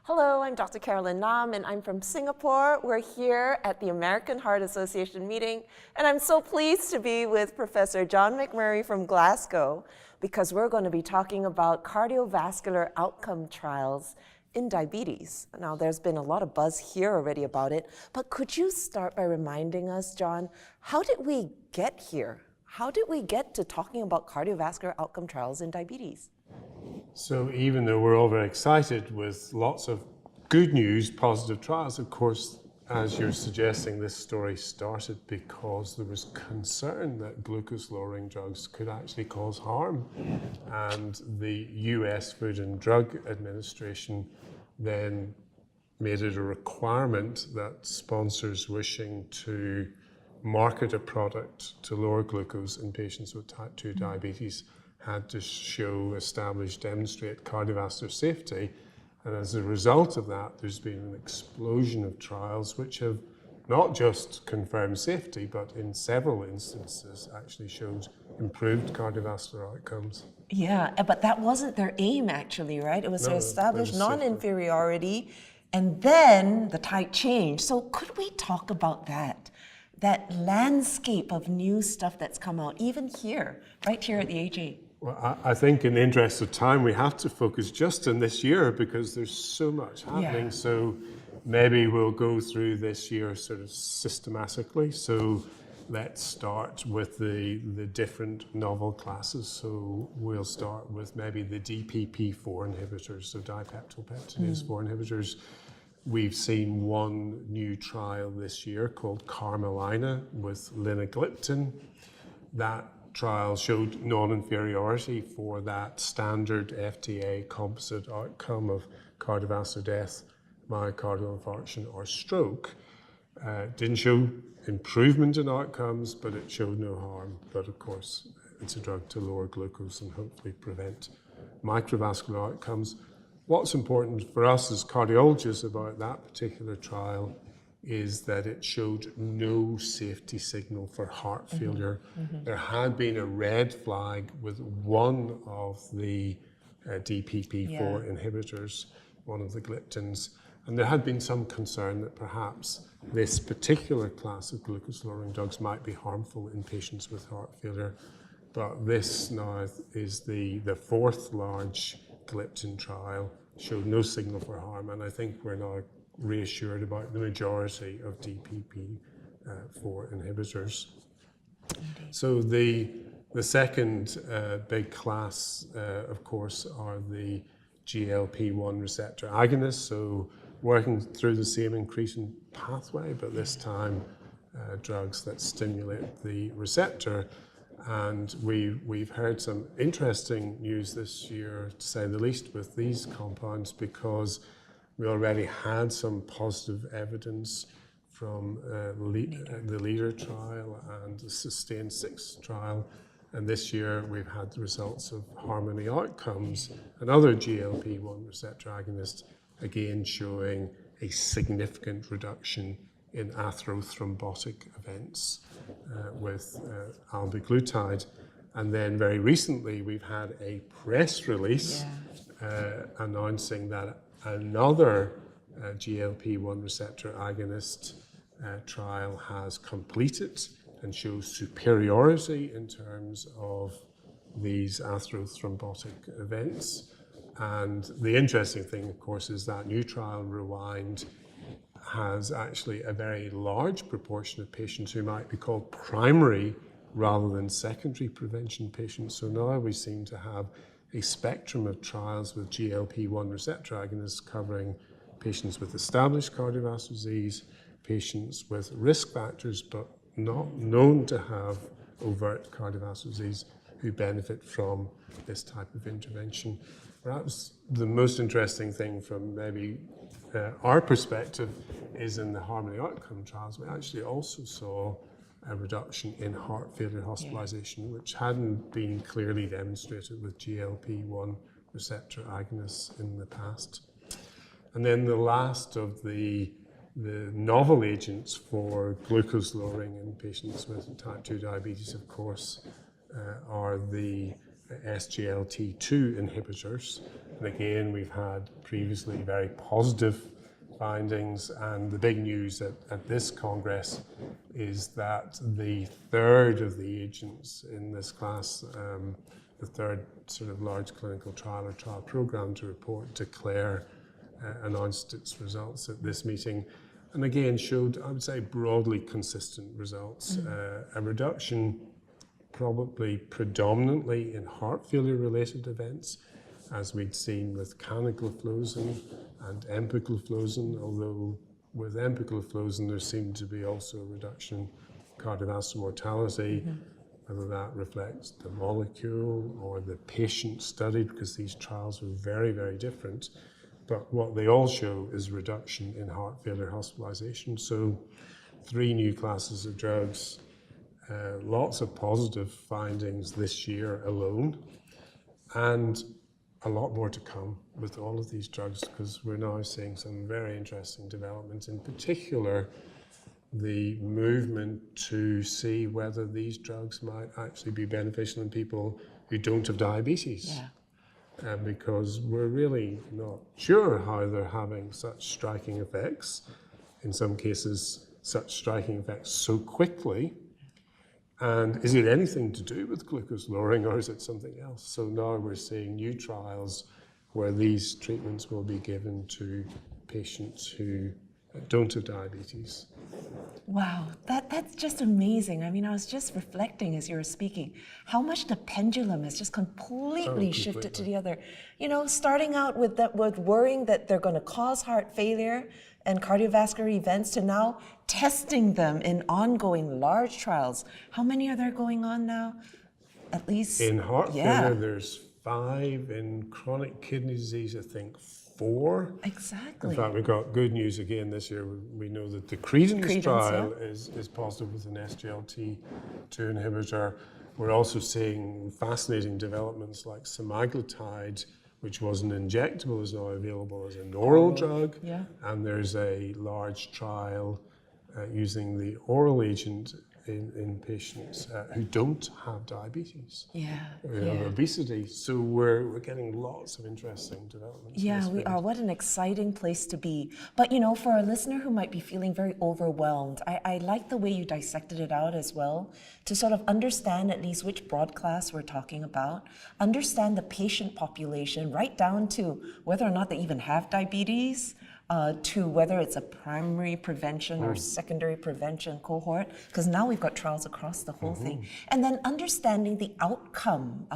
Hello, I'm Dr. Carolyn Lam, and I'm from Singapore. We're here at the American Heart Association meeting, and I'm so pleased to be with Professor John McMurry from Glasgow, because we're going to be talking about cardiovascular outcome trials in diabetes. Now, there's been a lot of buzz here already about it, but could you start by reminding us, John, how did we get here? How did we get to talking about cardiovascular outcome trials in diabetes? So even though we're all very excited with lots of good news, positive trials, of course, as you're suggesting, this story started because there was concern that glucose-lowering drugs could actually cause harm. And the US Food and Drug Administration then made it a requirement that sponsors wishing to market a product to lower glucose in patients with type 2 diabetes had to show, establish, demonstrate cardiovascular safety. And as a result of that, there's been an explosion of trials which have not just confirmed safety, but in several instances actually showed improved cardiovascular outcomes. Yeah, but that wasn't their aim actually, right? It was to establish non-inferiority, and then the tide changed. So could we talk about that landscape of new stuff that's come out, even here, right here at the AJ? Well, I think in the interest of time, we have to focus just on this year because there's so much happening. Yeah. So maybe we'll go through this year sort of systematically. So let's start with the different novel classes. So we'll start with maybe the DPP4 inhibitors, so dipeptidylpeptidase 4 inhibitors. We've seen one new trial this year called Carmelina with linagliptin. That trial showed non-inferiority for that standard FDA composite outcome of cardiovascular death, myocardial infarction, or stroke. Didn't show improvement in outcomes, but it showed no harm. But of course, it's a drug to lower glucose and hopefully prevent microvascular outcomes. What's important for us as cardiologists about that particular trial is that it showed no safety signal for heart failure. There had been a red flag with one of the DPP4 inhibitors, one of the gliptins, and there had been some concern that perhaps this particular class of glucose-lowering drugs might be harmful in patients with heart failure. But this now is the fourth large gliptin trial, showed no signal for harm, and I think we're now reassured about the majority of DPP4 inhibitors. Indeed. So the second big class, of course, are the GLP-1 receptor agonists, so working through the same incretin pathway, but this time drugs that stimulate the receptor. And we've heard some interesting news this year, to say the least, with these compounds, because we already had some positive evidence from the LEADER trial and the SUSTAIN 6 trial. And this year we've had the results of HARMONY Outcomes, another GLP-1 receptor agonist, again showing a significant reduction in atherothrombotic events with albiglutide. And then very recently we've had a press release announcing that another GLP-1 receptor agonist trial has completed and shows superiority in terms of these atherothrombotic events. And the interesting thing, of course, is that new trial, REWIND, has actually a very large proportion of patients who might be called primary rather than secondary prevention patients. So now we seem to have a spectrum of trials with GLP-1 receptor agonists covering patients with established cardiovascular disease, patients with risk factors but not known to have overt cardiovascular disease who benefit from this type of intervention. Perhaps the most interesting thing from maybe our perspective is in the HARMONY outcome trials, we actually also saw a reduction in heart failure hospitalization, which hadn't been clearly demonstrated with GLP-1 receptor agonists in the past. And then the last of the novel agents for glucose lowering in patients with type 2 diabetes, of course, are the SGLT2 inhibitors. And again, we've had previously very positive findings, and the big news at this Congress is that the third of the agents in this class, the third sort of large clinical trial or trial program to report, Declare, announced its results at this meeting, and again showed, I would say, broadly consistent results. A reduction probably predominantly in heart failure related events, as we'd seen with canagliflozin and empagliflozin, although with empagliflozin there seemed to be also a reduction in cardiovascular mortality, whether that reflects the molecule or the patient studied, because these trials were very, very different. But what they all show is reduction in heart failure hospitalization. So 3 new classes of drugs, lots of positive findings this year alone, and a lot more to come with all of these drugs, because we're now seeing some very interesting developments, in particular the movement to see whether these drugs might actually be beneficial in people who don't have diabetes. Because we're really not sure how they're having such striking effects, in some cases such striking effects so quickly. And is it anything to do with glucose lowering, or is it something else? So now we're seeing new trials where these treatments will be given to patients who don't have diabetes. Wow, that's just amazing. I mean, I was just reflecting as you were speaking, how much the pendulum has just completely shifted to the other. You know, starting out with worrying that they're going to cause heart failure and cardiovascular events, to now testing them in ongoing large trials. How many are there going on now? At least in heart failure, there's 5. In chronic kidney disease, I think 4. Exactly. In fact, we've got good news again this year. We know that the Credence trial is positive with an SGLT2 inhibitor. We're also seeing fascinating developments like semaglutide, which was an injectable, is now available as an oral drug. And there's a large trial using the oral agent in patients who don't have diabetes, who have obesity. So we're getting lots of interesting developments. Yeah, we are. What an exciting place to be. But, you know, for a listener who might be feeling very overwhelmed, I like the way you dissected it out as well, to sort of understand at least which broad class we're talking about, understand the patient population, right down to whether or not they even have diabetes, to whether it's a primary prevention or secondary prevention cohort, because now we've got trials across the whole thing. And then understanding the outcome,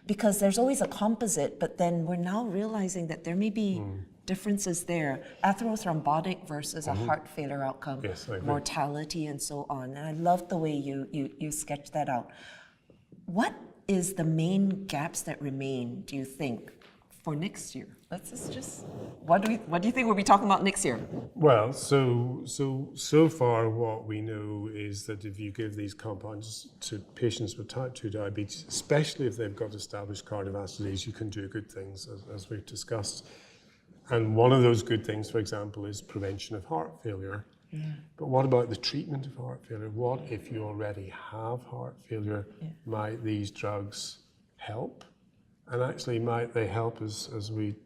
because there's always a composite, but then we're now realizing that there may be differences there, atherothrombotic versus a heart failure outcome, mortality and so on. And I love the way you sketched that out. What is the main gaps that remain, do you think, for next year? What do you think we'll be talking about next year? Well, so far what we know is that if you give these compounds to patients with type 2 diabetes, especially if they've got established cardiovascular disease, you can do good things, as we've discussed. And one of those good things, for example, is prevention of heart failure. But what about the treatment of heart failure? What if you already have heart failure? Might these drugs help? And actually, might they help, as we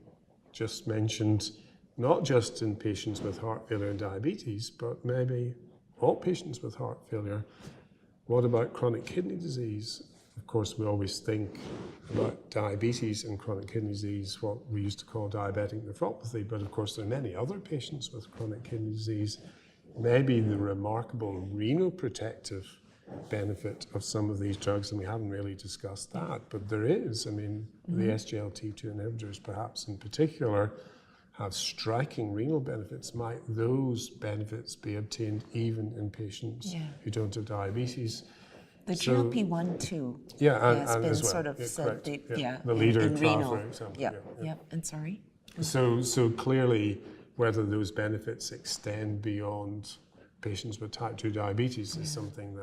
just mentioned, not just in patients with heart failure and diabetes, but maybe all patients with heart failure? What about chronic kidney disease? Of course, we always think about diabetes and chronic kidney disease, what we used to call diabetic nephropathy, but of course there are many other patients with chronic kidney disease. Maybe the remarkable renal protective benefit of some of these drugs, and we haven't really discussed that, but there is. I mean, the SGLT2 inhibitors, perhaps in particular, have striking renal benefits. Might those benefits be obtained even in patients who don't have diabetes? The GLP-1 too has been as well. sort of said, the leader in trial, renal. for example. And sorry? So clearly, whether those benefits extend beyond patients with type 2 diabetes is something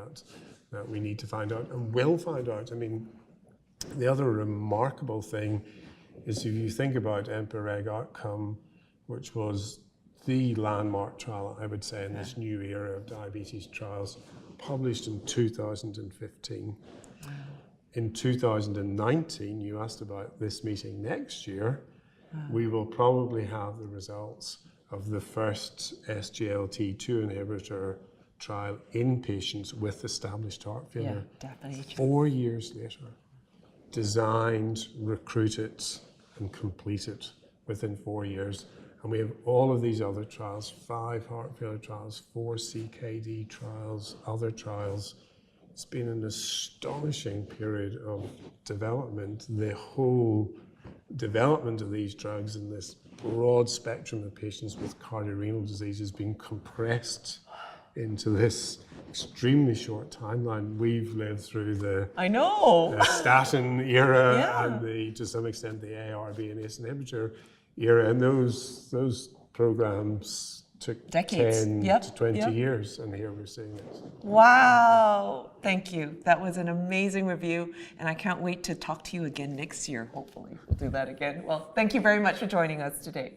that we need to find out, and will find out. I mean, the other remarkable thing is, if you think about EMPA-REG outcome, which was the landmark trial, I would say, in this new era of diabetes trials, published in 2015. In 2019, you asked about this meeting next year, we will probably have the results of the first SGLT2 inhibitor trial in patients with established heart failure. Yeah, definitely. 4 years later, designed, recruited, and completed within 4 years. And we have all of these other trials, 5 heart failure trials, 4 CKD trials, other trials. It's been an astonishing period of development. The whole development of these drugs in this broad spectrum of patients with cardiorenal disease has been compressed into this extremely short timeline. We've lived through the statin era and to some extent the ARB and ACE inhibitor era, and those programs took decades. 10 to 20 years, and here we're seeing this. Wow, thank you. That was an amazing review, and I can't wait to talk to you again next year, hopefully. We'll do that again. Well, thank you very much for joining us today.